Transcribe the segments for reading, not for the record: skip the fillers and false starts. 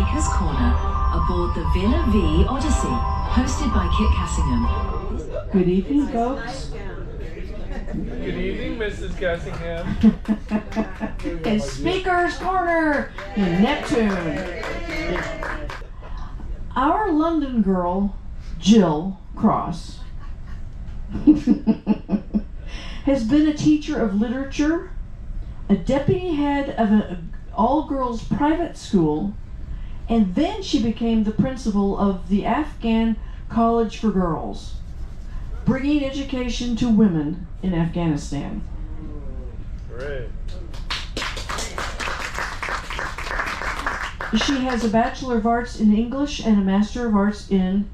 Speaker's Corner aboard the Villa Vie Odyssey, hosted by Kit Cassingham. Good evening, folks. Good evening, Mrs. Cassingham. It's Speaker's Corner in Neptune. Our London girl, Gill Cross, has been a teacher of literature, a deputy head of an all-girls private school, and then she became the principal of the Afghan College for Girls, bringing education to women in Afghanistan. Great. She has a Bachelor of Arts in English and a Master of Arts in,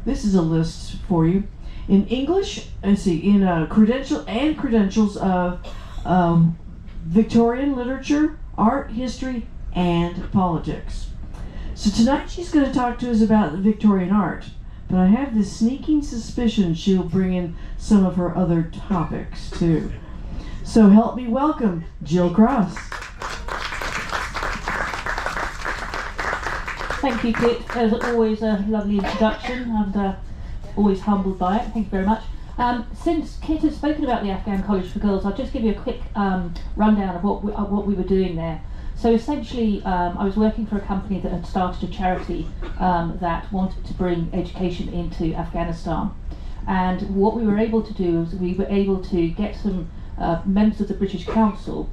this is a list for you, in English, credentials of Victorian literature, art, history, and politics. So tonight she's going to talk to us about the Victorian art, but I have this sneaking suspicion she'll bring in some of her other topics too. So help me welcome Gill Cross. Thank you, Kit. As always, a lovely introduction. I'm always humbled by it. Thank you very much. Since Kit has spoken about the Afghan College for Girls, I'll just give you a quick rundown of what we were doing there. So essentially, I was working for a company that had started a charity that wanted to bring education into Afghanistan. And what we were able to do is we were able to get some members of the British Council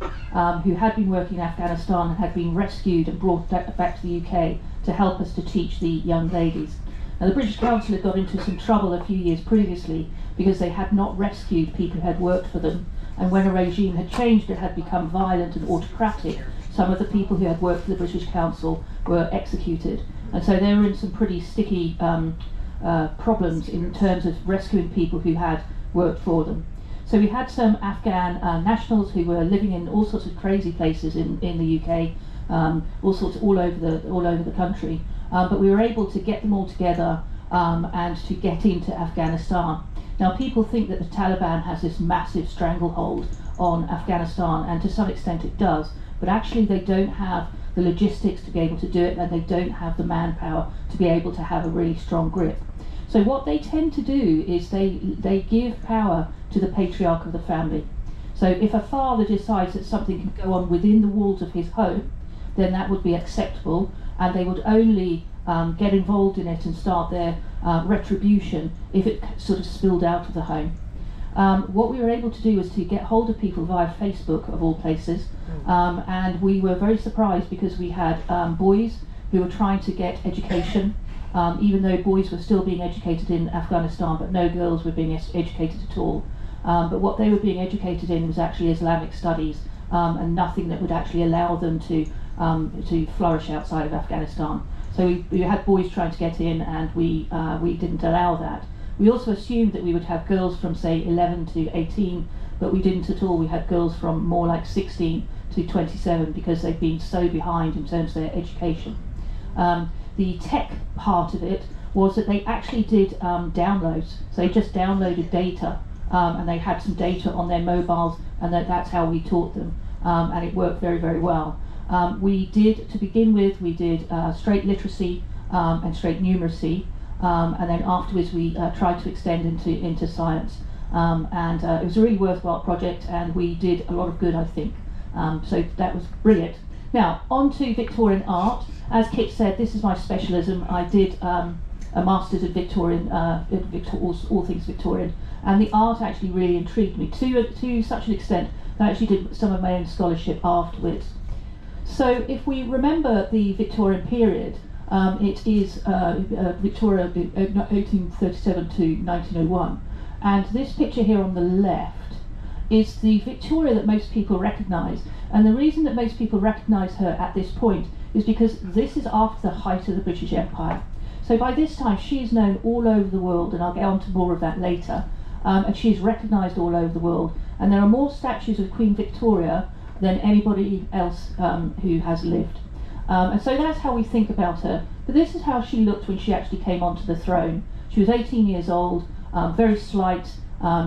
who had been working in Afghanistan and had been rescued and brought back to the UK to help us to teach the young ladies. Now, the British Council had got into some trouble a few years previously because they had not rescued people who had worked for them, and when a regime had changed, it had become violent and autocratic. Some of the people who had worked for the British Council were executed, and so they were in some pretty sticky problems in terms of rescuing people who had worked for them. So we had some Afghan nationals who were living in all sorts of crazy places in the UK, all over the country. But we were able to get them all together and to get into Afghanistan. Now, people think that the Taliban has this massive stranglehold on Afghanistan, and to some extent it does, but actually they don't have the logistics to be able to do it, and they don't have the manpower to be able to have a really strong grip. So what they tend to do is they give power to the patriarch of the family. So if a father decides that something can go on within the walls of his home, then that would be acceptable, and they would only get involved in it and start their retribution if it sort of spilled out of the home. What we were able to do was to get hold of people via Facebook, of all places, and we were very surprised because we had boys who were trying to get education, even though boys were still being educated in Afghanistan, but no girls were being educated at all. But what they were being educated in was actually Islamic studies, and nothing that would actually allow them to flourish outside of Afghanistan. So we had boys trying to get in, and we didn't allow that. We also assumed that we would have girls from, say, 11 to 18, but we didn't at all. We had girls from more like 16 to 27 because they've been so behind in terms of their education. The tech part of it was that they actually did downloads. So they just downloaded data, and they had some data on their mobiles, and that's how we taught them, and it worked very, very well. We did, to begin with, we did straight literacy and straight numeracy, and then afterwards we tried to extend into science. And it was a really worthwhile project, and we did a lot of good, I think. So that was brilliant. Now, on to Victorian art. As Kit said, this is my specialism. I did a master's in Victorian, all things Victorian, and the art actually really intrigued me to such an extent that I actually did some of my own scholarship afterwards. So if we remember the Victorian period, it is Victoria 1837 to 1901, and this picture here on the left is the Victoria that most people recognise, and the reason that most people recognise her at this point is because this is after the height of the British Empire. So by this time she is known all over the world, and I'll get on to more of that later, and she is recognised all over the world, and there are more statues of Queen Victoria than anybody else who has lived. And so that's how we think about her. But this is how she looked when she actually came onto the throne. She was 18 years old, very slight,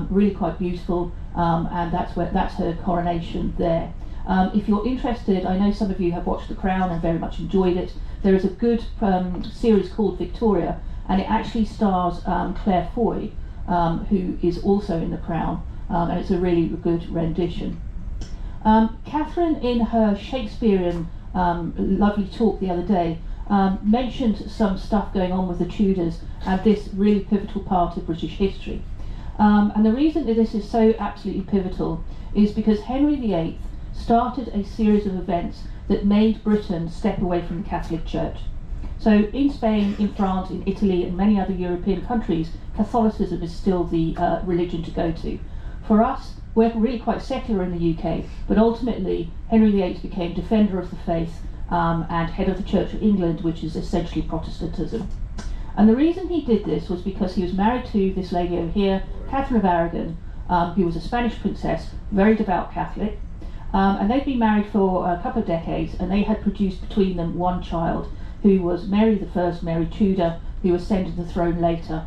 really quite beautiful, and that's her coronation there. If you're interested, I know some of you have watched The Crown and very much enjoyed it. There is a good series called Victoria, and it actually stars Claire Foy, who is also in The Crown, and it's a really good rendition. Catherine, in her Shakespearean lovely talk the other day, mentioned some stuff going on with the Tudors and this really pivotal part of British history. And the reason that this is so absolutely pivotal is because Henry VIII started a series of events that made Britain step away from the Catholic Church. So in Spain, in France, in Italy and many other European countries, Catholicism is still the religion to go to. For us, we're really quite secular in the UK, but ultimately Henry VIII became defender of the faith and head of the Church of England, which is essentially Protestantism. And the reason he did this was because he was married to this lady over here, Catherine of Aragon, who was a Spanish princess, very devout Catholic, and they'd been married for a couple of decades, and they had produced between them one child, who was Mary I, Mary Tudor, who ascended the throne later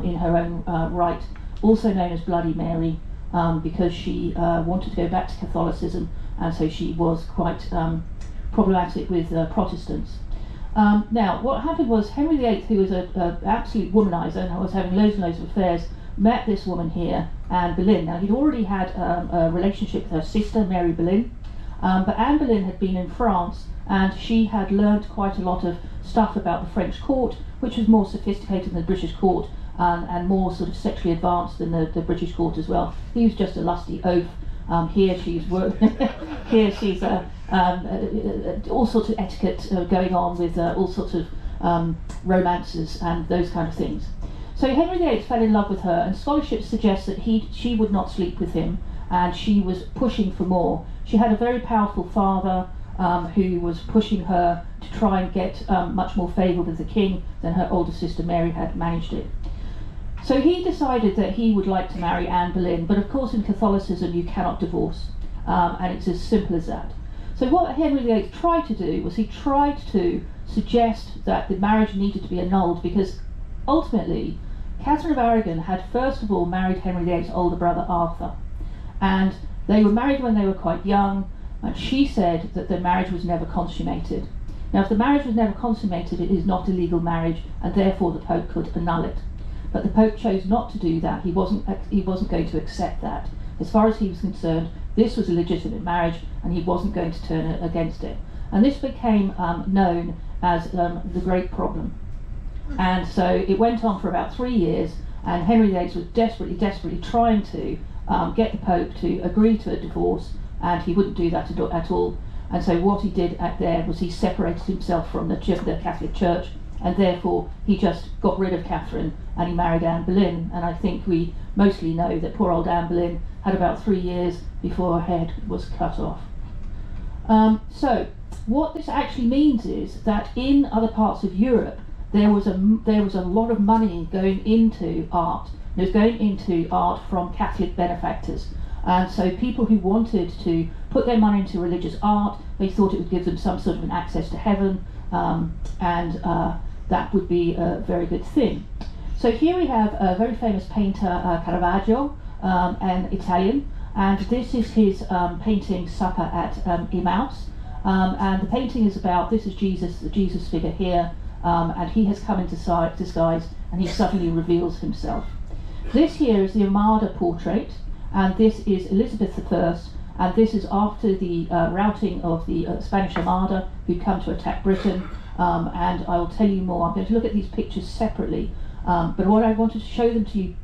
in her own right, also known as Bloody Mary, because she wanted to go back to Catholicism, and so she was quite problematic with Protestants. Now, what happened was Henry VIII, who was an absolute womanizer and was having loads and loads of affairs, met this woman here, Anne Boleyn. Now, he'd already had a relationship with her sister, Mary Boleyn, but Anne Boleyn had been in France, and she had learned quite a lot of stuff about the French court, which was more sophisticated than the British court, and more sort of sexually advanced than the British court as well. He was just a lusty oaf. Here she's here she's all sorts of etiquette going on with all sorts of romances and those kind of things. So Henry VIII fell in love with her, and scholarship suggests that she would not sleep with him, and she was pushing for more. She had a very powerful father who was pushing her to try and get much more favour with the king than her older sister Mary had managed it. So he decided that he would like to marry Anne Boleyn, but of course in Catholicism you cannot divorce, and it's as simple as that. So what Henry VIII tried to do was he tried to suggest that the marriage needed to be annulled, because ultimately Catherine of Aragon had first of all married Henry VIII's older brother Arthur, and they were married when they were quite young, and she said that the marriage was never consummated. Now, if the marriage was never consummated, it is not a legal marriage, and therefore the Pope could annul it. But the Pope chose not to do that. He wasn't going to accept that. As far as he was concerned, this was a legitimate marriage, and he wasn't going to turn against it. And this became known as the Great Problem. And so it went on for about 3 years, and Henry VIII was desperately trying to get the Pope to agree to a divorce, and he wouldn't do that at all. And so what he did there was he separated himself from the Catholic Church, and therefore he just got rid of Catherine and he married Anne Boleyn. And I think we mostly know that poor old Anne Boleyn had about 3 years before her head was cut off. So what this actually means is that in other parts of Europe there was a lot of money going into art. It was going into art from Catholic benefactors. And so people who wanted to put their money into religious art, they thought it would give them some sort of an access to heaven, and that would be a very good thing. So here we have a very famous painter, Caravaggio, an Italian, and this is his painting Supper at Emmaus. And the painting is about, this is Jesus, the Jesus figure here, and he has come into disguise, and he suddenly reveals himself. This here is the Armada portrait, and this is Elizabeth I, and this is after the routing of the Spanish Armada who'd come to attack Britain, and I will tell you more. I'm going to look at these pictures separately, but what I wanted to show them to you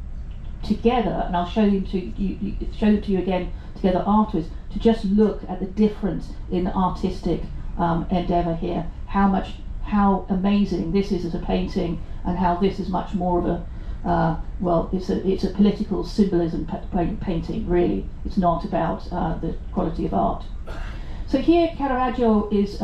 together, and I'll show them to you again together afterwards, to just look at the difference in artistic endeavour here, how amazing this is as a painting, and how this is much more of a well, it's a political symbolism painting, really. It's not about the quality of art. So here Caravaggio is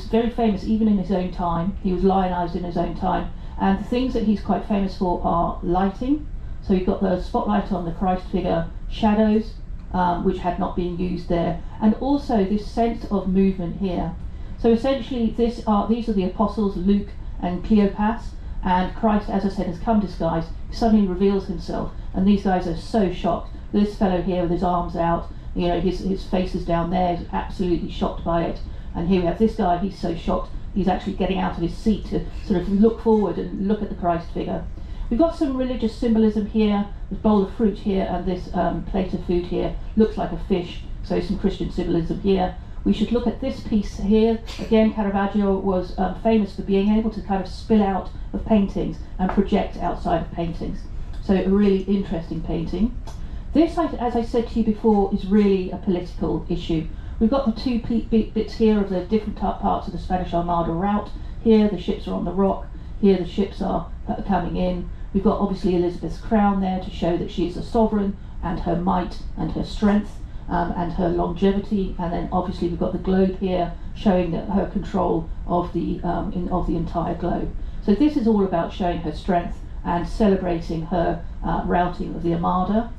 very famous even in his own time. He was lionised in his own time, and the things that he's quite famous for are lighting. So you've got the spotlight on the Christ figure, shadows, which had not been used there, and also this sense of movement here. So essentially these are the apostles, Luke and Cleopas, and Christ, as I said, has come disguised, suddenly reveals himself, and these guys are so shocked. This fellow here with his arms out, You know, his face is down there, he's absolutely shocked by it. And here we have this guy, he's so shocked, he's actually getting out of his seat to sort of look forward and look at the Christ figure. We've got some religious symbolism here, this bowl of fruit here, and this plate of food here, looks like a fish, so some Christian symbolism here. We should look at this piece here. Again, Caravaggio was famous for being able to kind of spill out of paintings and project outside of paintings. So a really interesting painting. This, as I said to you before, is really a political issue. We've got the two bits here of the different parts of the Spanish Armada route. Here the ships are on the rock, here the ships are coming in. We've got obviously Elizabeth's crown there to show that she is a sovereign, and her might and her strength and her longevity, and then obviously we've got the globe here showing that her control of the entire globe. So this is all about showing her strength and celebrating her routing of the Armada.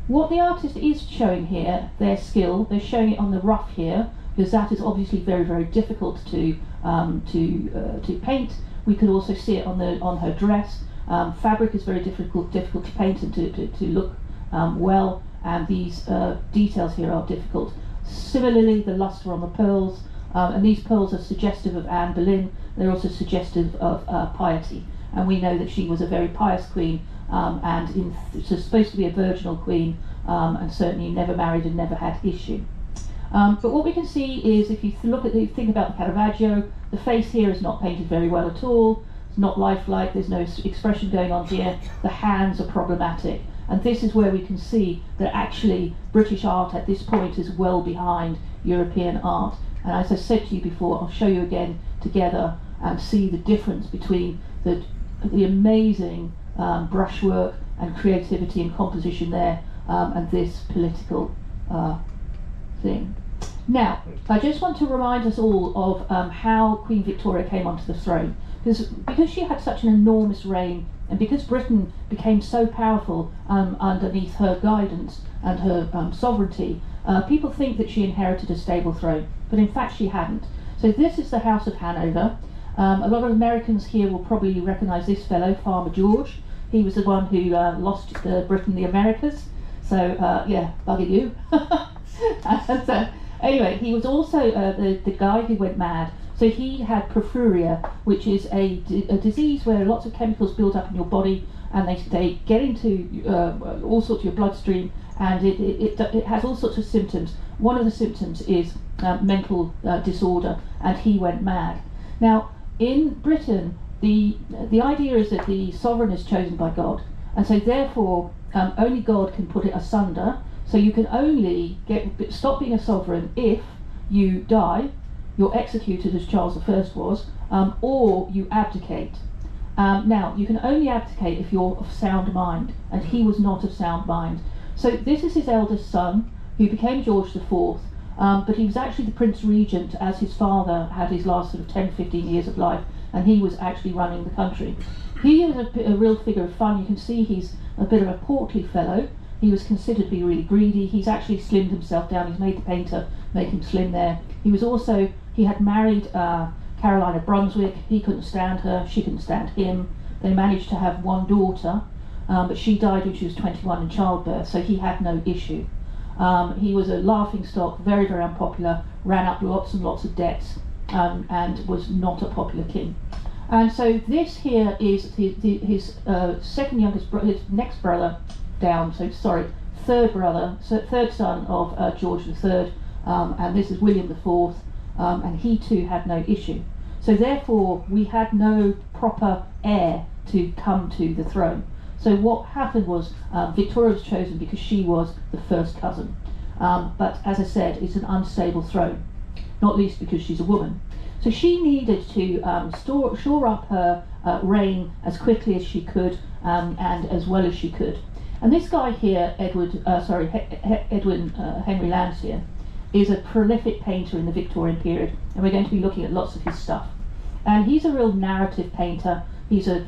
What the artist is showing here, their skill, they're showing it on the ruff here, because that is obviously very, very difficult to paint. We could also see it on her dress. Fabric is very difficult to paint and to look well, and these details here are difficult. Similarly, the luster on the pearls, and these pearls are suggestive of Anne Boleyn. They're also suggestive of piety, and we know that she was a very pious queen, and supposed to be a virginal queen, and certainly never married and never had issue. But what we can see is, if you think about the Caravaggio, the face here is not painted very well at all. It's not lifelike. There's no expression going on here. The hands are problematic, and this is where we can see that actually British art at this point is well behind European art. And as I said to you before, I'll show you again together and see the difference between the amazing brushwork and creativity and composition there, and this political thing. Now, I just want to remind us all of how Queen Victoria came onto the throne, because she had such an enormous reign, and because Britain became so powerful underneath her guidance and her sovereignty. People think that she inherited a stable throne, but in fact she hadn't. So this is the House of Hanover. A lot of Americans here will probably recognise this fellow, Farmer George. He was the one who lost Britain the Americas. So yeah, bugger you. And, anyway, he was also the guy who went mad. So he had porphyria, which is a disease where lots of chemicals build up in your body, and they get into all sorts of your bloodstream, and it has all sorts of symptoms. One of the symptoms is mental disorder, and he went mad. Now, in Britain, the idea is that the sovereign is chosen by God, and so therefore only God can put it asunder. So you can only stop being a sovereign if you die, you're executed as Charles I was, or you abdicate. Now, you can only abdicate if you're of sound mind, and he was not of sound mind. So this is his eldest son, who became George IV, but he was actually the Prince Regent as his father had his last sort of 10-15 years of life, and he was actually running the country. He was a real figure of fun. You can see he's a bit of a portly fellow. He was considered to be really greedy. He's actually slimmed himself down. He's made the painter make him slim there. He had married Caroline of Brunswick. He couldn't stand her, she couldn't stand him. They managed to have one daughter, but she died when she was 21 in childbirth, so he had no issue. He was a laughing stock, very, very unpopular, ran up lots and lots of debts, and was not a popular king. And so this here is his second youngest brother, his next brother down, so sorry, third son of George III, and this is William IV, and he too had no issue. So therefore we had no proper heir to come to the throne. So what happened was Victoria was chosen because she was the first cousin. But as I said, it's an unstable throne, not least because she's a woman. So she needed to shore up her reign as quickly as she could, and as well as she could. And this guy here, Edwin Henry Landseer, is a prolific painter in the Victorian period, and we're going to be looking at lots of his stuff. And he's a real narrative painter. He's an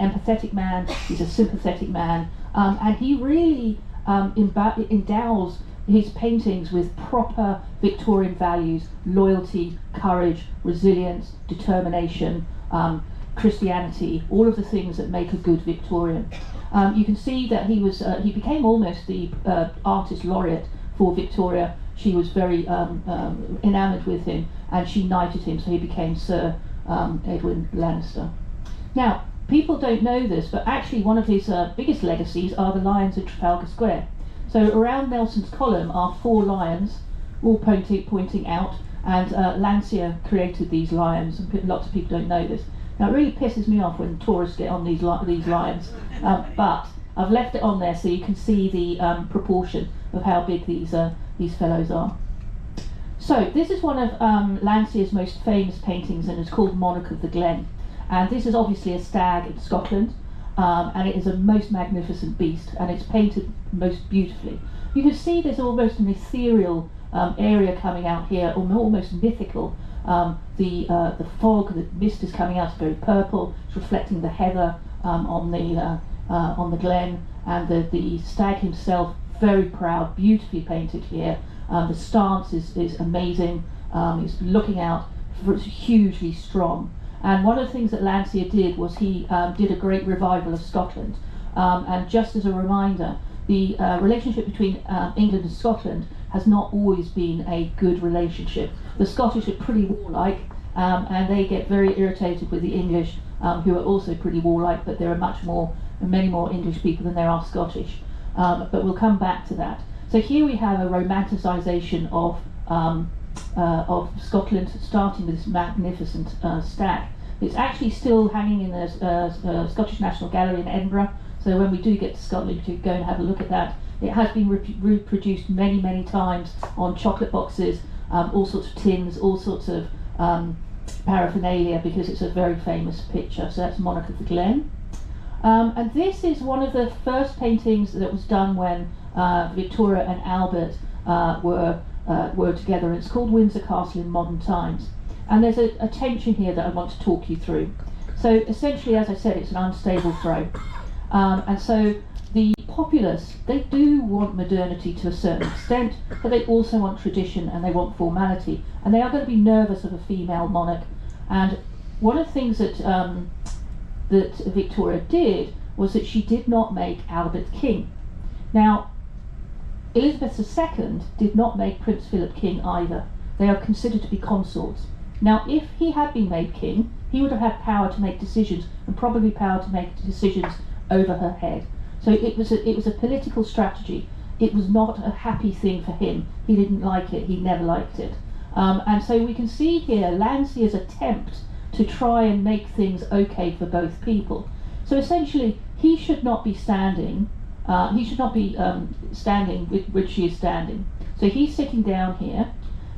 empathetic man, he's a sympathetic man, and he really endows his paintings with proper Victorian values: loyalty, courage, resilience, determination, Christianity, all of the things that make a good Victorian. You can see that he became almost the artist laureate for Victoria, she was very enamoured with him, and she knighted him, so he became Sir Edwin Lancaster. Now, people don't know this, but actually one of his biggest legacies are the lions in Trafalgar Square. So around Nelson's column are 4 lions, all pointing out, and Landseer created these lions, and lots of people don't know this. Now, it really pisses me off when tourists get on these lions, but I've left it on there so you can see the proportion of how big these fellows are. So this is one of Landseer's most famous paintings, and it's called Monarch of the Glen. And this is obviously a stag in Scotland, and it is a most magnificent beast, and it's painted most beautifully. You can see there's almost an ethereal area coming out here, almost mythical. The fog, the mist is coming out, it's very purple, it's reflecting the heather on the glen, and the stag himself, very proud, beautifully painted here. The stance is amazing, he's looking out, it's hugely strong. And one of the things that Landseer did was he did a great revival of Scotland. And just as a reminder, the relationship between England and Scotland has not always been a good relationship. The Scottish are pretty warlike, and they get very irritated with the English, who are also pretty warlike, but there are many more English people than there are Scottish. But we'll come back to that. So here we have a romanticisation of Scotland, starting with this magnificent stag. It's actually still hanging in the Scottish National Gallery in Edinburgh, so when we do get to Scotland, you can go and have a look at that. It has been reproduced many times on chocolate boxes, all sorts of tins, all sorts of paraphernalia, because it's a very famous picture. So that's Monarch of the Glen. And this is one of the first paintings that was done when Victoria and Albert were together, and it's called Windsor Castle in Modern Times. And there's a tension here that I want to talk you through. So essentially, as I said, it's an unstable throne. And so the populace, they do want modernity to a certain extent, but they also want tradition and they want formality. And they are going to be nervous of a female monarch. And one of the things that Victoria did was that she did not make Albert king. Now, Elizabeth II did not make Prince Philip king either. They are considered to be consorts. Now, if he had been made king, he would have had power to make decisions, and probably power to make decisions over her head. So it was a political strategy. It was not a happy thing for him. He didn't like it. He never liked it. And so we can see here Landseer's attempt to try and make things okay for both people. So essentially, he should not be standing. He should not be standing which she is standing. So he's sitting down here.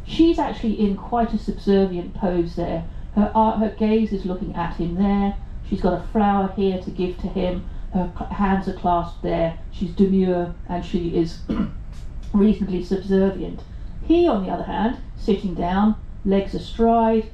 She's actually in quite a subservient pose there. Her gaze is looking at him there. She's got a flower here to give to him. Her hands are clasped there. She's demure and she is reasonably subservient. He, on the other hand, sitting down, legs astride,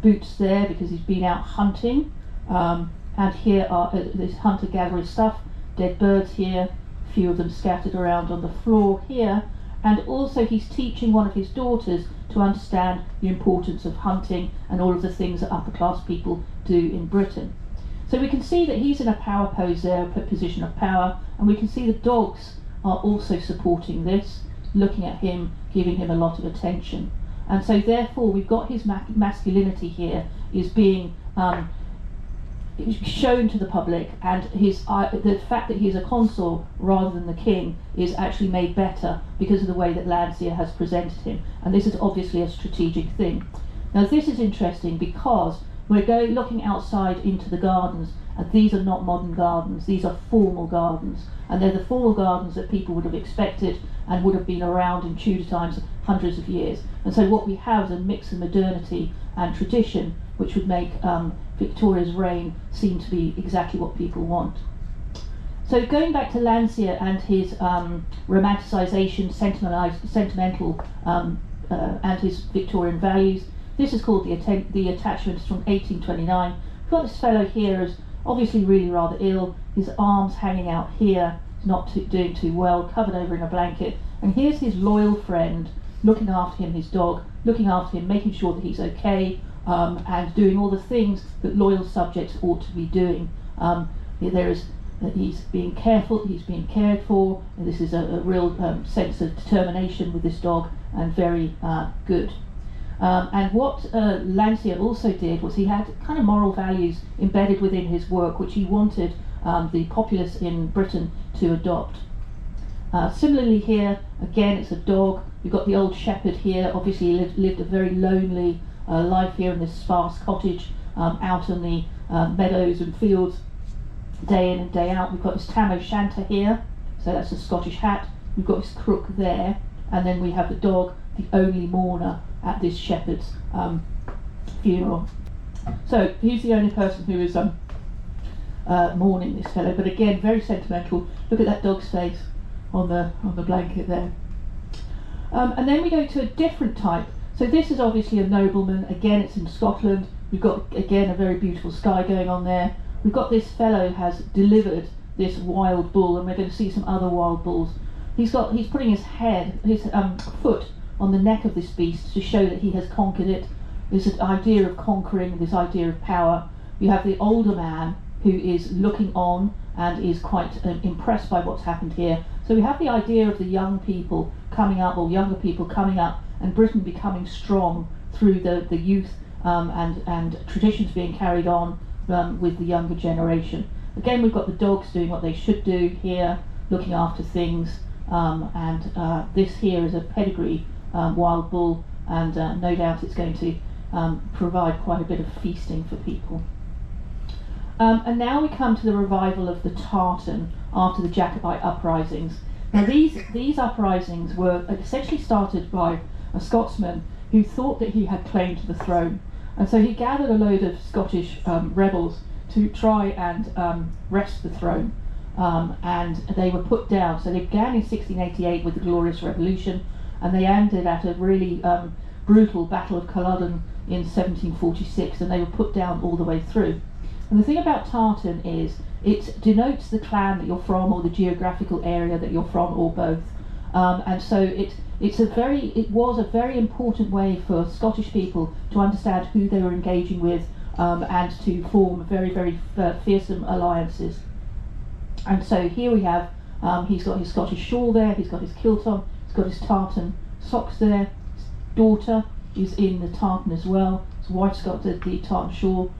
boots there because he's been out hunting. And here are this hunter-gatherer stuff, dead birds here, a few of them scattered around on the floor here. And also he's teaching one of his daughters to understand the importance of hunting and all of the things that upper class people do in Britain. So we can see that he's in a power pose there, a position of power, and we can see the dogs are also supporting this, looking at him, giving him a lot of attention. And so therefore we've got his masculinity here is being shown to the public, and the fact that he's a consort rather than the king is actually made better because of the way that Landseer has presented him, and this is obviously a strategic thing. Now this is interesting because we're looking outside into the gardens, and these are not modern gardens, these are formal gardens, and they're the formal gardens that people would have expected and would have been around in Tudor times hundreds of years. And so what we have is a mix of modernity and tradition, which would make Victoria's reign seem to be exactly what people want. So going back to Landseer and his romanticisation, sentimental and his Victorian values, this is called the Attachment. It's from 1829. We've got this fellow here who's obviously really rather ill, his arms hanging out here, he's not doing too well, covered over in a blanket, and here's his loyal friend looking after him, his dog, looking after him, making sure that he's okay, and doing all the things that loyal subjects ought to be doing. There is that he's being careful, he's being cared for, and this is a real sense of determination with this dog, and very good. And what Landseer also did was he had kind of moral values embedded within his work, which he wanted the populace in Britain to adopt. Similarly here, again, it's a dog. You've got the old shepherd here, obviously lived a very lonely life here in this sparse cottage out on the meadows and fields, day in and day out. We've got this tam o' shanter here, so that's a Scottish hat. We've got his crook there, and then we have the dog, the only mourner at this shepherd's funeral. So he's the only person who is mourning this fellow, but again, very sentimental. Look at that dog's face on the blanket there. And then we go to a different type. So this is obviously a nobleman. Again, it's in Scotland. We've got, again, a very beautiful sky going on there. We've got this fellow has delivered this wild bull, and we're going to see some other wild bulls. He's putting his foot on the neck of this beast to show that he has conquered it. This idea of conquering, this idea of power. You have the older man who is looking on and is quite impressed by what's happened here. So we have the idea of the young people coming up, or younger people coming up, and Britain becoming strong through the youth and traditions being carried on with the younger generation. Again, we've got the dogs doing what they should do here, looking after things, and this here is a pedigree wild bull, and no doubt it's going to provide quite a bit of feasting for people. And now we come to the revival of the tartan after the Jacobite uprisings. Now these uprisings were essentially started by a Scotsman who thought that he had claim to the throne, and so he gathered a load of Scottish rebels to try and wrest the throne, and they were put down. So they began in 1688 with the Glorious Revolution, and they ended at a really brutal Battle of Culloden in 1746, and they were put down all the way through. And the thing about tartan is it denotes the clan that you're from, or the geographical area that you're from, or both. And so it was a very important way for Scottish people to understand who they were engaging with, and to form very, very fearsome alliances. And so here we have, he's got his Scottish shawl there, he's got his kilt on, he's got his tartan socks there. His daughter is in the tartan as well. His wife's got the tartan shawl.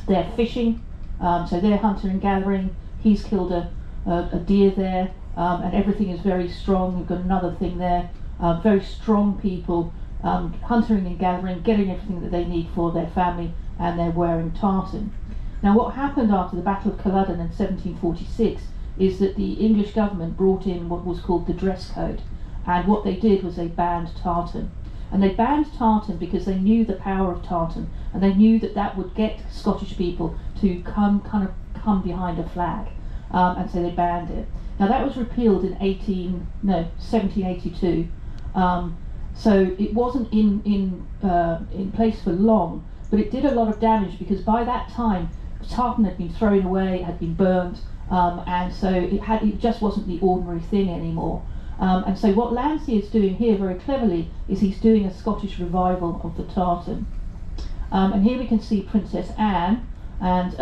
They're fishing, so they're hunter and gathering. He's killed a deer there, and everything is very strong. We've got another thing there. Very strong people, hunting and gathering, getting everything that they need for their family, and they're wearing tartan. Now what happened after the Battle of Culloden in 1746 is that the English government brought in what was called the dress code, and what they did was they banned tartan. And they banned tartan because they knew the power of tartan, and they knew that that would get Scottish people to come behind a flag, and so they banned it. Now that was repealed in 1782, so it wasn't in place for long, but it did a lot of damage, because by that time tartan had been thrown away, had been burnt, and so it just wasn't the ordinary thing anymore. And so what Landseer is doing here very cleverly is he's doing a Scottish revival of the tartan. And here we can see Princess Anne and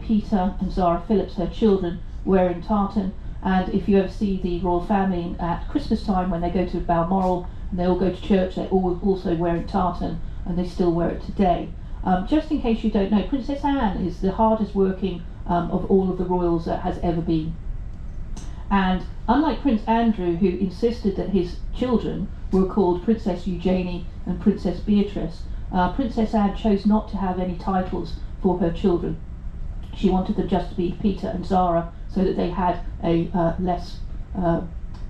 Peter and Zara Phillips, her children, wearing tartan. And if you ever see the royal family at Christmas time, when they go to Balmoral and they all go to church, they're all also wearing tartan, and they still wear it today. Just in case you don't know, Princess Anne is the hardest working of all of the royals that has ever been. And unlike Prince Andrew, who insisted that his children were called Princess Eugenie and Princess Beatrice, Princess Anne chose not to have any titles for her children. She wanted them just to be Peter and Zara, so that they had a less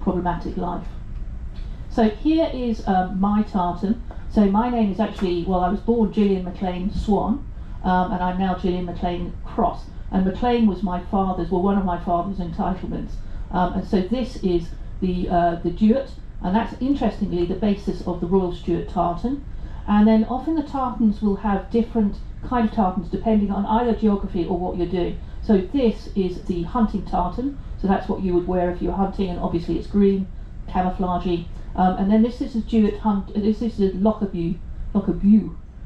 problematic life. So here is my tartan. So my name is actually, well, I was born Gillian MacLean Swan, and I'm now Gillian MacLean Cross. And MacLean was my father's, well, one of my father's entitlements. And so this is the Duet, and that's interestingly the basis of the Royal Stuart tartan. And then often the tartans will have different kind of tartans depending on either geography or what you're doing. So this is the hunting tartan, so that's what you would wear if you're hunting, and obviously it's green, camouflagey. And then this is a Duet this is a Lockerbie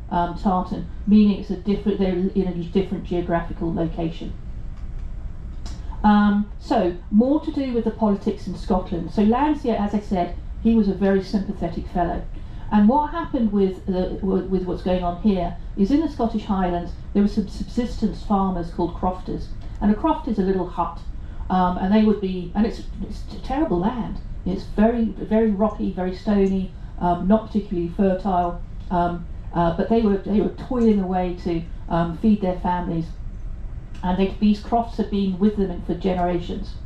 tartan, meaning it's they're in a different geographical location. So, more to do with the politics in Scotland. So Landseer, as I said, he was a very sympathetic fellow. And what happened with what's going on here is in the Scottish Highlands there were some subsistence farmers called crofters, and a croft is a little hut, and they would be, and it's terrible land. It's very rocky, very stony, not particularly fertile, but they were toiling away to feed their families, and these crofts had been with them for generations.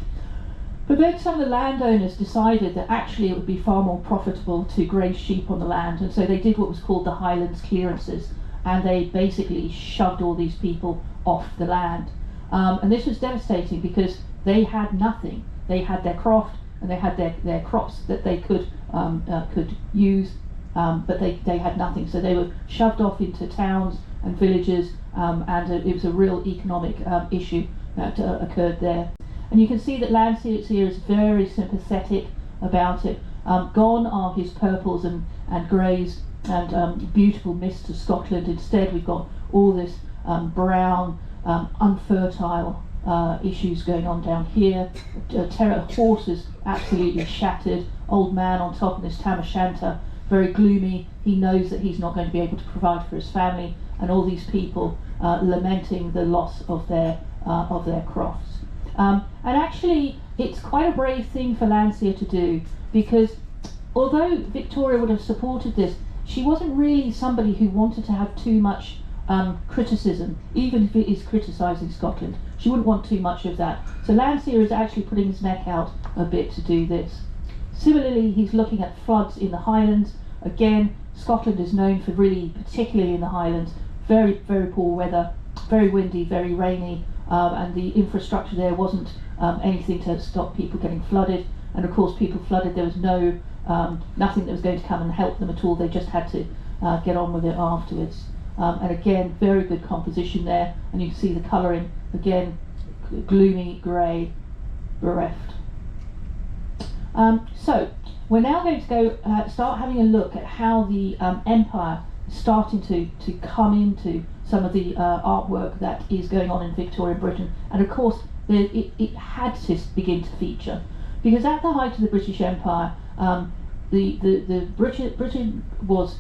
But then some of the landowners decided that actually it would be far more profitable to graze sheep on the land, and so they did what was called the Highlands clearances, and they basically shoved all these people off the land. And this was devastating because they had nothing. They had their croft and they had their crops that they could use, but they had nothing. So they were shoved off into towns and villages, and it was a real economic issue that occurred there. And you can see that Landseer is very sympathetic about it. Gone are his purples and greys and beautiful mists of Scotland. Instead, we've got all this brown, unfertile issues going on down here. Horses absolutely shattered. Old man on top of this tam o' shanter, very gloomy. He knows that he's not going to be able to provide for his family, and all these people lamenting the loss of their crofts. And actually, it's quite a brave thing for Landseer to do, because although Victoria would have supported this, she wasn't really somebody who wanted to have too much criticism, even if it is criticising Scotland. She wouldn't want too much of that. So Landseer is actually putting his neck out a bit to do this. Similarly, he's looking at floods in the Highlands. Again, Scotland is known for really, particularly in the Highlands, very, very poor weather, very windy, very rainy, and the infrastructure there wasn't anything to stop people getting flooded. And of course, people flooded, there was nothing that was going to come and help them at all. They just had to get on with it afterwards. And again, very good composition there, and you can see the colouring, again, gloomy, grey, bereft. So, we're now going to go start having a look at how the empire is starting to come into some of the artwork that is going on in Victorian Britain. And of course, it had to begin to feature, because at the height of the British Empire, Britain was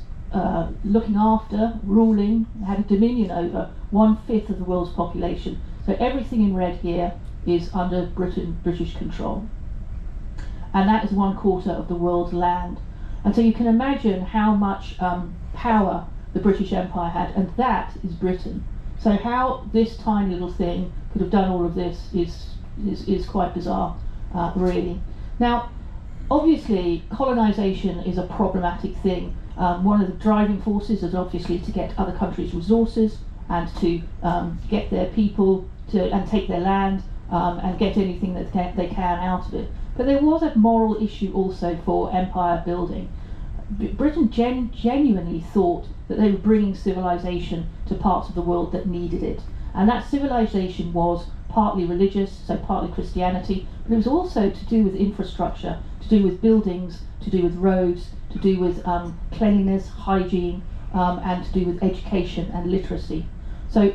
looking after, ruling, had a dominion over 1/5 of the world's population. So everything in red here is under British control. And that is 1/4 of the world's land. And so you can imagine how much power the British Empire had, and that is Britain. So how this tiny little thing could have done all of this is quite bizarre, really. Now, obviously, colonisation is a problematic thing. One of the driving forces is obviously to get other countries' resources and to get their people and take their land and get anything that they can out of it. But there was a moral issue also for empire building. Britain genuinely thought that they were bringing civilization to parts of the world that needed it. And that civilization was partly religious, so partly Christianity, but it was also to do with infrastructure, to do with buildings, to do with roads, to do with cleanliness, hygiene, and to do with education and literacy. They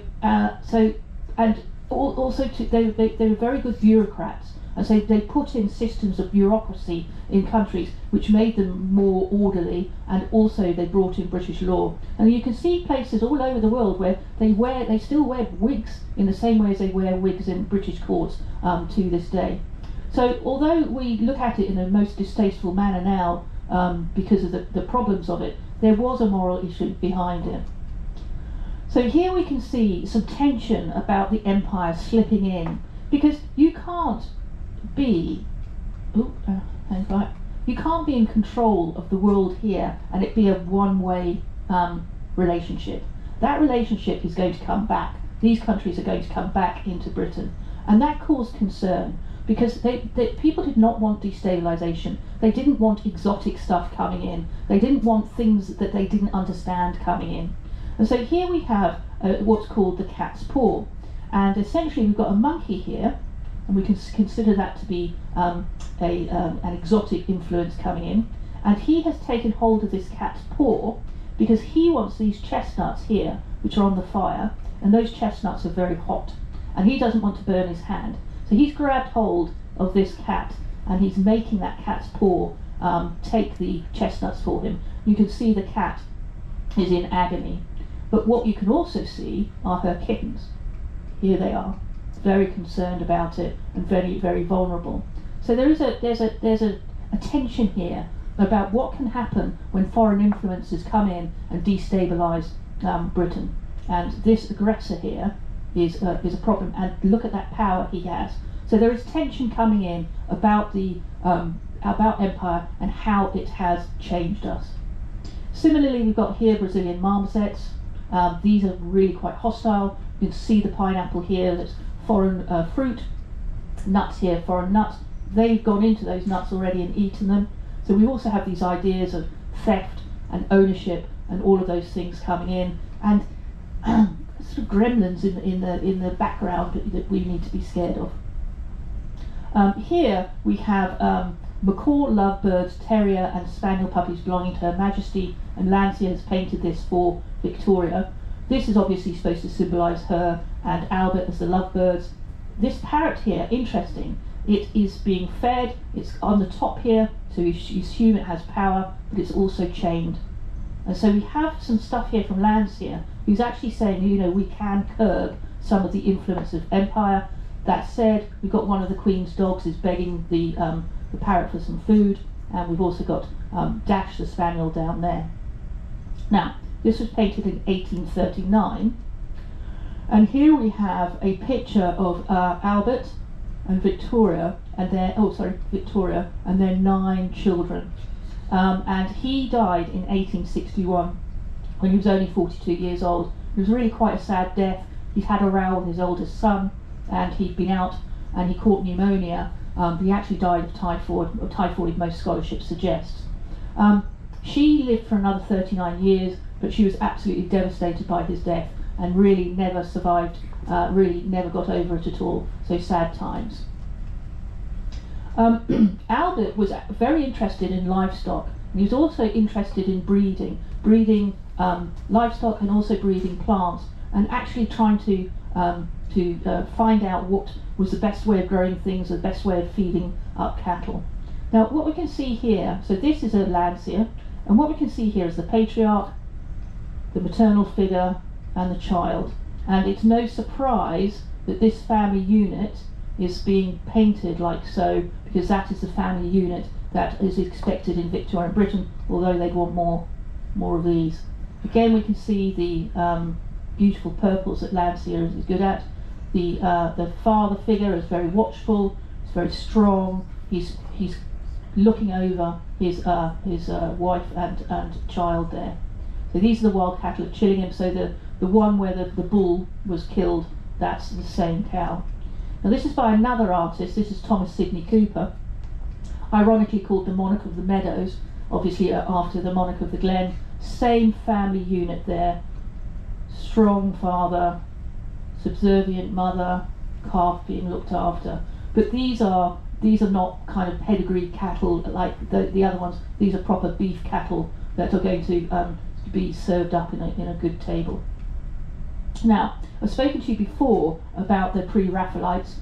were very good bureaucrats, and so they put in systems of bureaucracy in countries which made them more orderly, and also they brought in British law. And you can see places all over the world where they still wear wigs in the same way as they wear wigs in British courts to this day. So although we look at it in a most distasteful manner now because of the problems of it, there was a moral issue behind it. So here we can see some tension about the empire slipping in, because you can't be in control of the world here and it be a one-way relationship. That relationship is going to come back. These countries are going to come back into Britain, and that caused concern, because people did not want destabilisation. They didn't want exotic stuff coming in. They didn't want things that they didn't understand coming in. And so here we have what's called the cat's paw. And essentially we've got a monkey here, and we can consider that to be an exotic influence coming in. And he has taken hold of this cat's paw because he wants these chestnuts here, which are on the fire, and those chestnuts are very hot. And he doesn't want to burn his hand. So he's grabbed hold of this cat and he's making that cat's paw take the chestnuts for him. You can see the cat is in agony. But what you can also see are her kittens. Here they are, very concerned about it and very, very vulnerable. So there's a tension here about what can happen when foreign influences come in and destabilise Britain. And this aggressor here is a problem. And look at that power he has. So there is tension coming in about the about empire and how it has changed us. Similarly, we've got here Brazilian marmosets. These are really quite hostile. You can see the pineapple here, that's foreign fruit. Nuts here, foreign nuts. They've gone into those nuts already and eaten them. So we also have these ideas of theft and ownership and all of those things coming in, and sort of gremlins in the background that we need to be scared of. Here we have macaw, lovebirds, terrier and spaniel puppies belonging to Her Majesty, and Landseer has painted this for Victoria. This is obviously supposed to symbolise her and Albert as the lovebirds. This parrot here, interesting, it is being fed, it's on the top here, so you assume it has power, but it's also chained. And so we have some stuff here from Landseer, who's actually saying, you know, we can curb some of the influence of empire. That said, we've got one of the Queen's dogs is begging the parrot for some food, and we've also got Dash the spaniel down there. Now, this was painted in 1839, and here we have a picture of Albert and Victoria and their 9 children. And he died in 1861 when he was only 42 years old. It was really quite a sad death. He'd had a row with his oldest son, and he'd been out and he caught pneumonia. He actually died of typhoid, most scholarships suggest. She lived for another 39 years, but she was absolutely devastated by his death and really never survived, really never got over it at all. So sad times. Albert was very interested in livestock, and he was also interested in breeding livestock and also breeding plants, and actually trying to find out what was the best way of growing things, the best way of feeding up cattle. Now what we can see here, so this is a Landseer, and what we can see here is the patriarch, the maternal figure and the child, and it's no surprise that this family unit is being painted like so, because that is the family unit that is expected in Victorian Britain, although they'd want more of these. Again, we can see the beautiful purples that Landseer is good at. The father figure is very watchful, he's very strong, he's looking over his wife and child there. So these are the wild cattle at Chillingham, so the one where the bull was killed, that's the same cow. Now this is by another artist, this is Thomas Sidney Cooper, ironically called the Monarch of the Meadows, obviously after the Monarch of the Glen. Same family unit there, strong father, subservient mother, calf being looked after. But these are not kind of pedigree cattle like the other ones. These are proper beef cattle that are going to be served up in a good table. Now, I've spoken to you before about the pre-Raphaelites.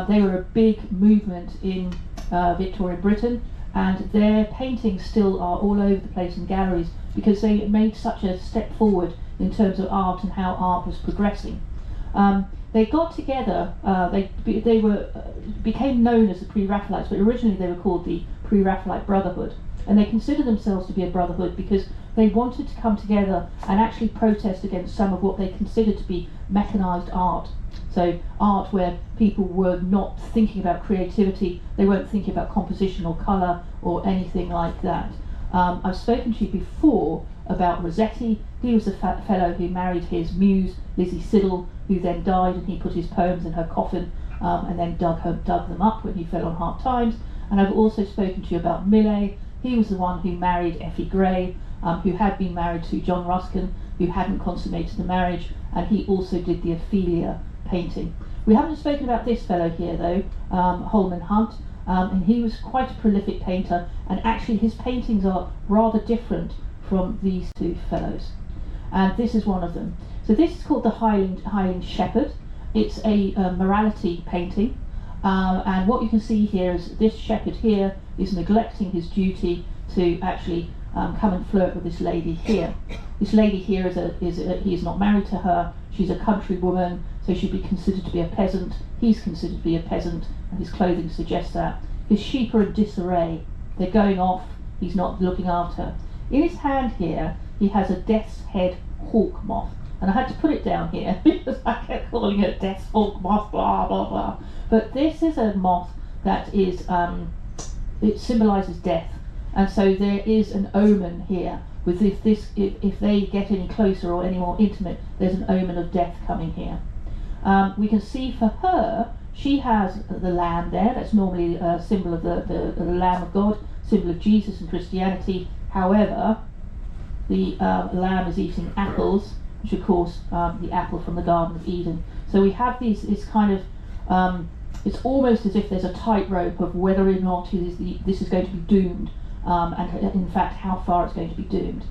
They were a big movement in Victorian Britain, and their paintings still are all over the place in galleries because they made such a step forward in terms of art and how art was progressing. They got together, they became known as the Pre-Raphaelites, but originally they were called the Pre-Raphaelite Brotherhood, and they considered themselves to be a brotherhood because they wanted to come together and actually protest against some of what they considered to be mechanised art. So art where people were not thinking about creativity, they weren't thinking about composition or colour or anything like that. I've spoken to you before about Rossetti. He was the fellow who married his muse, Lizzie Siddal, who then died, and he put his poems in her coffin and then dug them up when he fell on hard times. And I've also spoken to you about Millet. He was the one who married Effie Gray, who had been married to John Ruskin, who hadn't consummated the marriage, and he also did the Ophelia painting. We haven't spoken about this fellow here though, Holman Hunt, and he was quite a prolific painter, and actually his paintings are rather different from these two fellows. And this is one of them. So this is called the Highland Shepherd. It's a morality painting. And what you can see here is this shepherd here is neglecting his duty to actually come and flirt with this lady here. This lady here he is not married to her. She's a country woman, so she'd be considered to be a peasant. He's considered to be a peasant, and his clothing suggests that. His sheep are in disarray. They're going off. He's not looking after her. In his hand here, he has a death's head hawk moth. And I had to put it down here because I kept calling it death's hawk moth, blah, blah, blah. But this is a moth that is, it symbolises death. And so there is an omen here. With if they get any closer or any more intimate, there's an omen of death coming here. We can see for her, she has the lamb there. That's normally a symbol of the Lamb of God, symbol of Jesus and Christianity. However, the lamb is eating apples, which of course the apple from the Garden of Eden. So we have this kind of, it's almost as if there's a tightrope of whether or not this is going to be doomed, and in fact how far it's going to be doomed.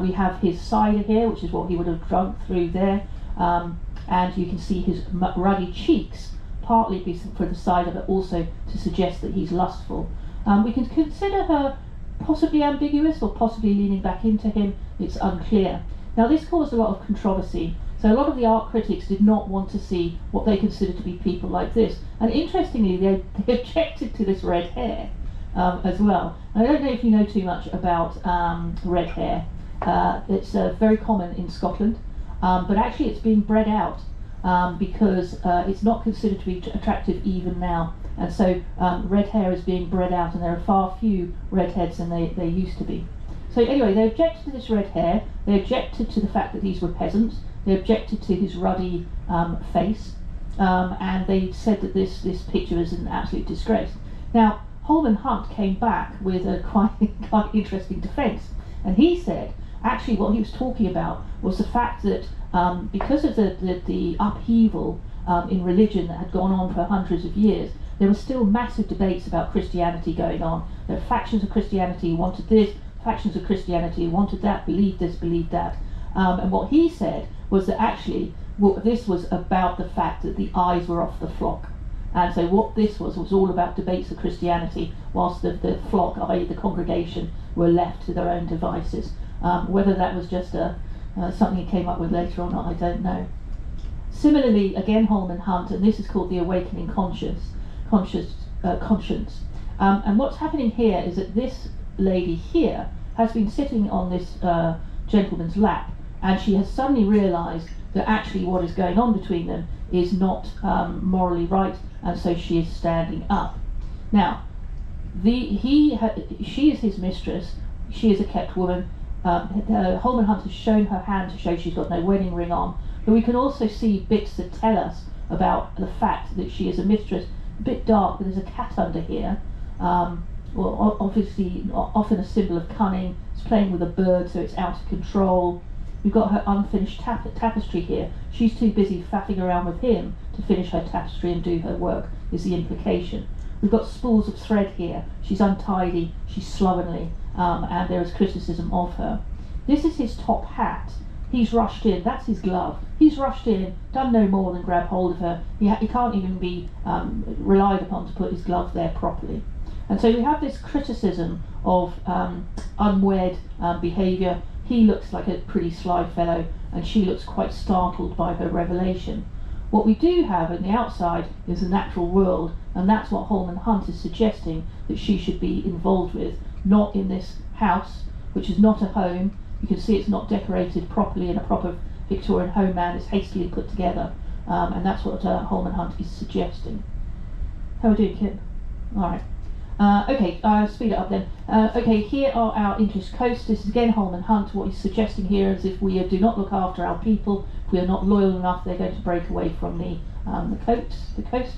We have his cider here, which is what he would have drunk through there, and you can see his ruddy cheeks, partly for the cider, but also to suggest that he's lustful. We can consider her possibly ambiguous or possibly leaning back into him. It's unclear. Now this caused a lot of controversy. So a lot of the art critics did not want to see what they considered to be people like this. And interestingly, they objected to this red hair as well. I don't know if you know too much about red hair. It's very common in Scotland, but actually it's being bred out because it's not considered to be attractive even now. And so red hair is being bred out, and there are far few redheads than they used to be. So anyway, they objected to this red hair, they objected to the fact that these were peasants, they objected to his ruddy face, and they said that this picture is an absolute disgrace. Now, Holman Hunt came back with a quite interesting defence, and he said actually what he was talking about was the fact that because of the upheaval in religion that had gone on for hundreds of years, there were still massive debates about Christianity going on. There were factions of Christianity who wanted this, factions of Christianity who wanted that, believed this, believed that. And what he said was that actually this was about the fact that the eyes were off the flock. And so what this was all about debates of Christianity, whilst the flock, i.e. the congregation, were left to their own devices. Whether that was just something he came up with later or not, I don't know. Similarly, again, Holman Hunt, and this is called the awakening conscience. And what's happening here is that this lady here has been sitting on this gentleman's lap, and she has suddenly realised that actually what is going on between them is not morally right, and so she is standing up. Now, she is his mistress, she is a kept woman. Holman Hunt has shown her hand to show she's got no wedding ring on, but we can also see bits that tell us about the fact that she is a mistress. A bit dark, but there's a cat under here. Well, obviously, often a symbol of cunning. It's playing with a bird, so it's out of control. We've got her unfinished tapestry here. She's too busy faffing around with him to finish her tapestry and do her work, is the implication. We've got spools of thread here. She's untidy, she's slovenly, and there is criticism of her. This is his top hat. He's rushed in, that's his glove. He's rushed in, done no more than grab hold of her. He can't even be relied upon to put his glove there properly. And so we have this criticism of unwed behaviour. He looks like a pretty sly fellow, and she looks quite startled by her revelation. What we do have on the outside is the natural world, and that's what Holman Hunt is suggesting that she should be involved with, not in this house, which is not a home. You can see it's not decorated properly in a proper Victorian homeland. It's hastily put together, and that's what Holman Hunt is suggesting. How are we doing, Kip? All right. Okay, speed it up then. Okay, here are our English coasts. This is again Holman Hunt. What he's suggesting here is if we do not look after our people, if we are not loyal enough, they're going to break away from the coast.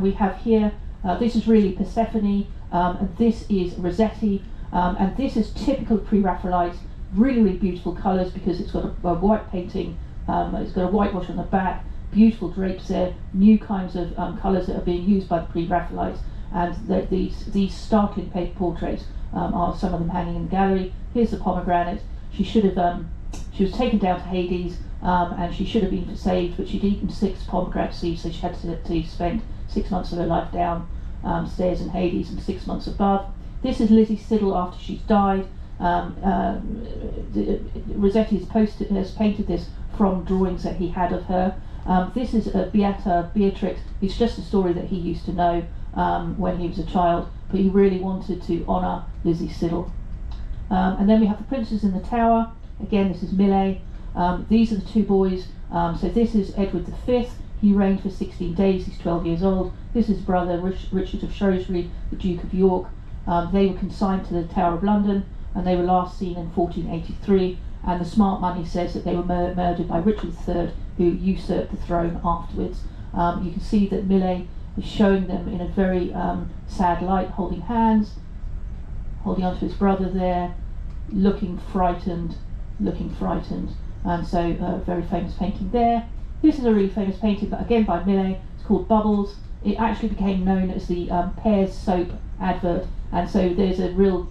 We have here, this is really Persephone, and this is Rossetti, and this is typical pre-Raphaelite. Really, really beautiful colours because it's got a white painting, it's got a whitewash on the back, beautiful drapes there, new kinds of colours that are being used by the pre-Raphaelites, and these startling paper portraits are some of them hanging in the gallery. Here's the pomegranate. She was taken down to Hades, and she should have been saved, but she'd eaten 6 pomegranate seeds, so she had to spend 6 months of her life downstairs in Hades and 6 months above. This is Lizzie Siddal after she's died. Rossetti has painted this from drawings that he had of her. This is Beata Beatrix. It's just a story that he used to know when he was a child, but he really wanted to honour Lizzie Siddal. And then we have the Princes in the Tower. Again, this is Millet. These are the 2 boys. So this is Edward V. He reigned for 16 days. He's 12 years old. This is brother Richard of Shrewsbury, the Duke of York. They were consigned to the Tower of London, and they were last seen in 1483. And the Smart Money says that they were murdered by Richard III, who usurped the throne afterwards. You can see that Millet is showing them in a very sad light, holding hands, holding onto his brother there, looking frightened, and so very famous painting there. This is a really famous painting, but again by Millet. It's called Bubbles. It actually became known as the Pears soap advert, and so there's a real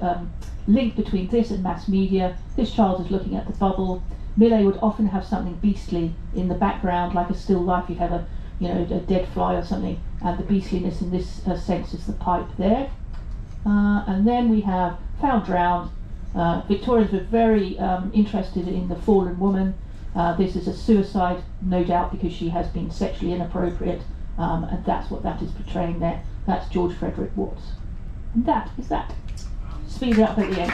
link between this and mass media. This child is looking at the bubble. Millet would often have something beastly in the background, like a still life. You'd have a dead fly or something, and the beastliness in this sense is the pipe there. And then we have Found Drowned. Victorians were very interested in the fallen woman. This is a suicide, no doubt, because she has been sexually inappropriate, and that's what that is portraying there. That's George Frederick Watts. And that is that. Speed it up at the end.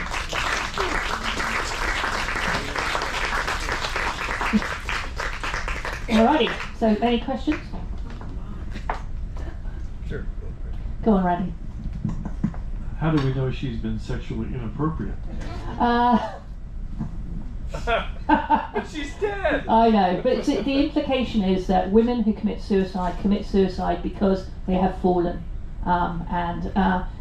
Alrighty, so any questions? Sure. Go on, Randy. How do we know she's been sexually inappropriate? But she's dead. I know, but the implication is that women who commit suicide because they have fallen, and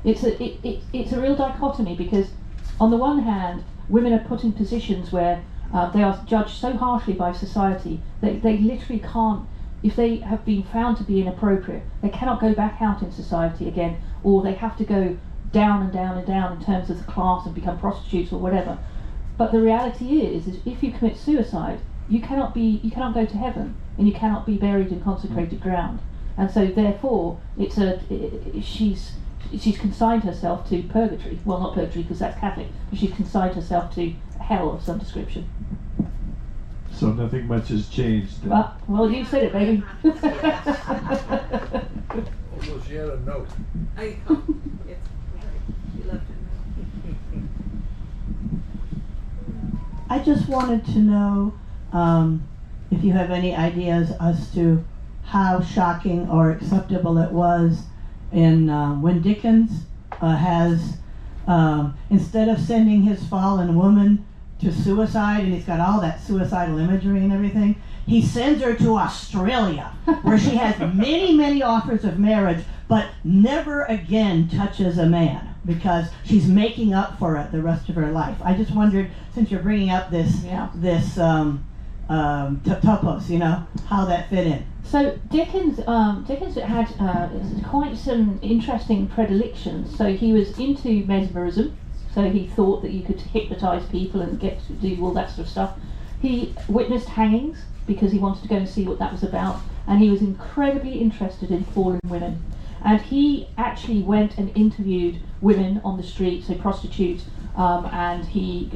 it's a real dichotomy, because on the one hand, women are put in positions where they are judged so harshly by society that they literally can't. If they have been found to be inappropriate, they cannot go back out in society again, or they have to go down and down and down in terms of the class and become prostitutes or whatever. But the reality is if you commit suicide, you cannot go to heaven, and you cannot be buried in consecrated ground. And so therefore she's consigned herself to purgatory. Well, not purgatory because that's Catholic, but she's consigned herself to hell of some description. So nothing much has changed. Well, you said it, baby. Although she had a note. I know. It's she left a note. I just wanted to know if you have any ideas as to how shocking or acceptable it was in when Dickens has instead of sending his fallen woman to suicide, and he's got all that suicidal imagery and everything, he sends her to Australia, where she has many offers of marriage, but never again touches a man, because she's making up for it the rest of her life. I just wondered, since you're bringing up this topos, how that fit in. So Dickens had quite some interesting predilections. So he was into mesmerism. So he thought that you could hypnotise people and get to do all that sort of stuff. He witnessed hangings because he wanted to go and see what that was about, and he was incredibly interested in fallen women. And he actually went and interviewed women on the street, so prostitutes, and he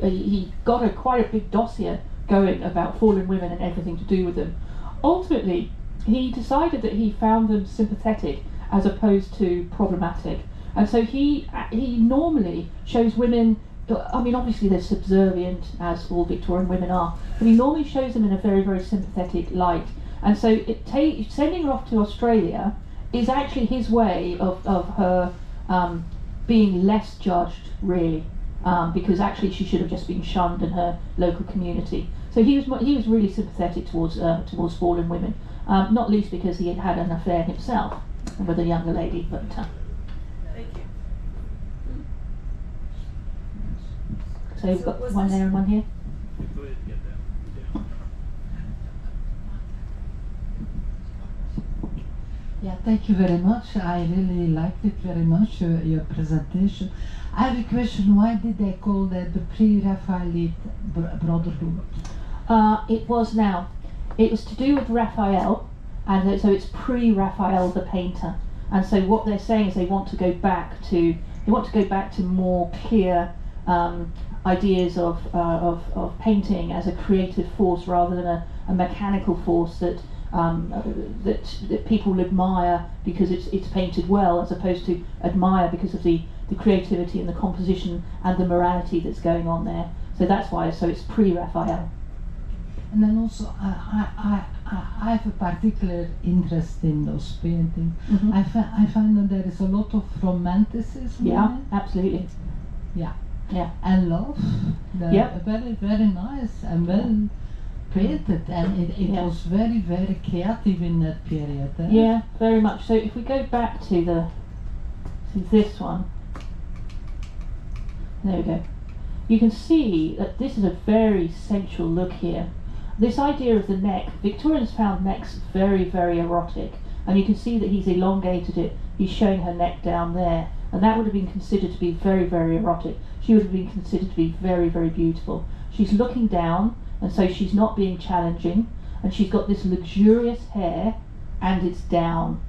got quite a big dossier going about fallen women and everything to do with them. Ultimately, he decided that he found them sympathetic as opposed to problematic. And so he normally shows women, I mean obviously they're subservient, as all Victorian women are, but he normally shows them in a very, very sympathetic light. And so sending her off to Australia is actually his way of her being less judged, really, because actually she should have just been shunned in her local community. So he was really sympathetic towards fallen women, not least because he had had an affair himself with a younger lady. But Thank you. so we've got one there and one here. Yeah, thank you very much. I really liked it very much, your presentation. I have a question. Why did they call that the pre-Raphaelite Brotherhood? It was now. it was to do with Raphael, and so it's pre-Raphael the painter. And so what they're saying is they want to go back to more clear ideas of painting as a creative force rather than a mechanical force that people admire because it's painted well, as opposed to admire because of the creativity and the composition and the morality that's going on there. So that's why. So it's pre-Raphael. And then also, I have a particular interest in those paintings. Mhm. I find that there is a lot of romanticism. Yeah, in it. absolutely. Yeah. Yeah. And love. Yep. Very, very nice and well painted, and it Yeah. was very, very creative in that period. Yeah, very much. So if we go back to this one, there we go. You can see that this is a very sensual look here. This idea of the neck, Victorians found necks very, very erotic, and you can see that he's elongated it. He's showing her neck down there, and that would have been considered to be very, very erotic. She would have been considered to be very, very beautiful. She's looking down, and so she's not being challenging, and she's got this luxurious hair, and it's down.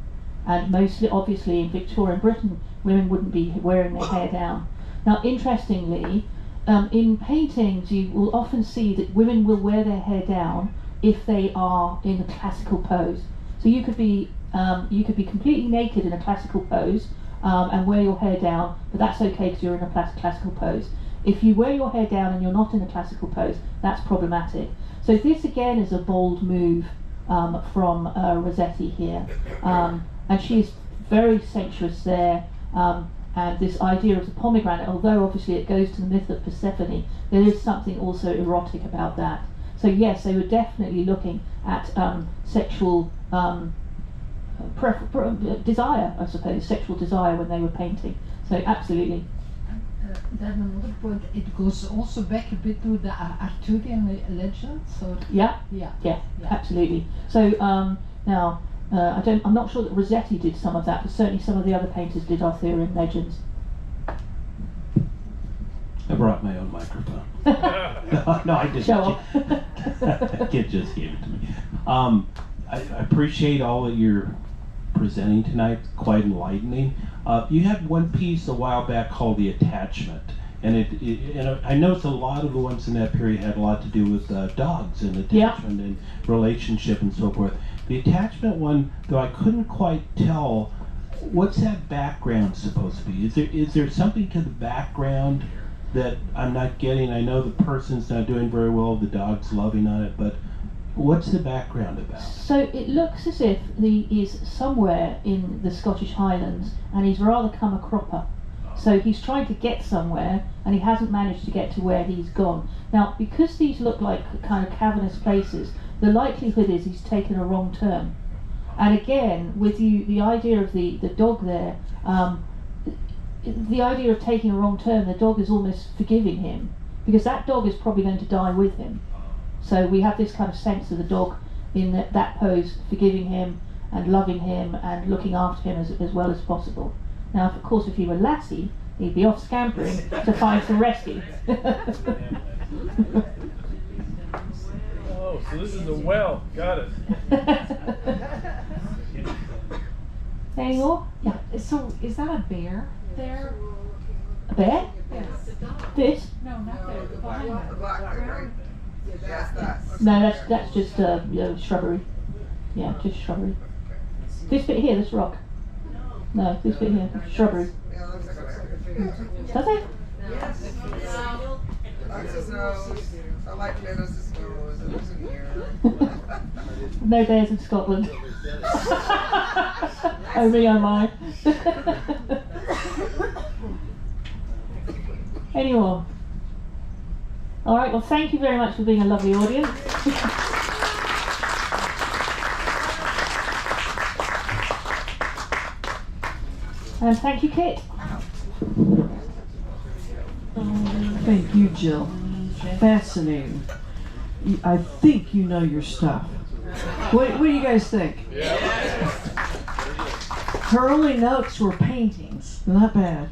And mostly, obviously, in Victorian Britain, women wouldn't be wearing their hair down. Now, interestingly, in paintings, you will often see that women will wear their hair down if they are in a classical pose. So you could be completely naked in a classical pose and wear your hair down, but that's okay because you're in a classical pose. If you wear your hair down and you're not in a classical pose, that's problematic. So this again is a bold move from Rossetti here, and she's very sensuous there. And this idea of the pomegranate, although obviously it goes to the myth of Persephone, there is something also erotic about that. So yes, they were definitely looking at sexual desire, I suppose, sexual desire when they were painting. So absolutely. Then another point, it goes also back a bit to the Arthurian legends. Or Yeah, yeah, absolutely. So now. I'm not sure that Rossetti did some of that, but certainly some of the other painters did Arthurian legends. I brought my own microphone. No, I didn't. Show off. Kid just gave it to me. I appreciate all that you're presenting tonight. Quite enlightening. You had one piece a while back called The Attachment. And I noticed a lot of the ones in that period had a lot to do with dogs and attachment and relationship and so forth. The attachment one, though, I couldn't quite tell. What's that background supposed to be? Is there something to the background that I'm not getting? I know the person's not doing very well, the dog's loving on it, but what's the background about? So it looks as if he is somewhere in the Scottish Highlands, and he's rather come a cropper. So he's trying to get somewhere, and he hasn't managed to get to where he's gone. Now, because these look like kind of cavernous places, the likelihood is he's taken a wrong turn. And again, with the idea of the dog there, the idea of taking a wrong turn, the dog is almost forgiving him, because that dog is probably going to die with him. So we have this kind of sense of the dog in that pose, forgiving him and loving him and looking after him as well as possible. Now, of course, if he were Lassie, he'd be off scampering to find some rescue. Oh, so this is a well. Got it. Any more? Yeah. So is that a bear there? A bear? Yes. This? No, not there. Behind that. No, that's just shrubbery. Yeah, just shrubbery. This bit here, this rock. No, this bit here, shrubbery. Does it? Yes. Fox's nose. I like Dennis's nose. It was in here. No bears in Scotland. Only online. Any more? Alright, well thank you very much for being a lovely audience. And thank you, Kit. Thank you, Jill. Fascinating. I think you know your stuff. What do you guys think? Her only notes were paintings. Not bad.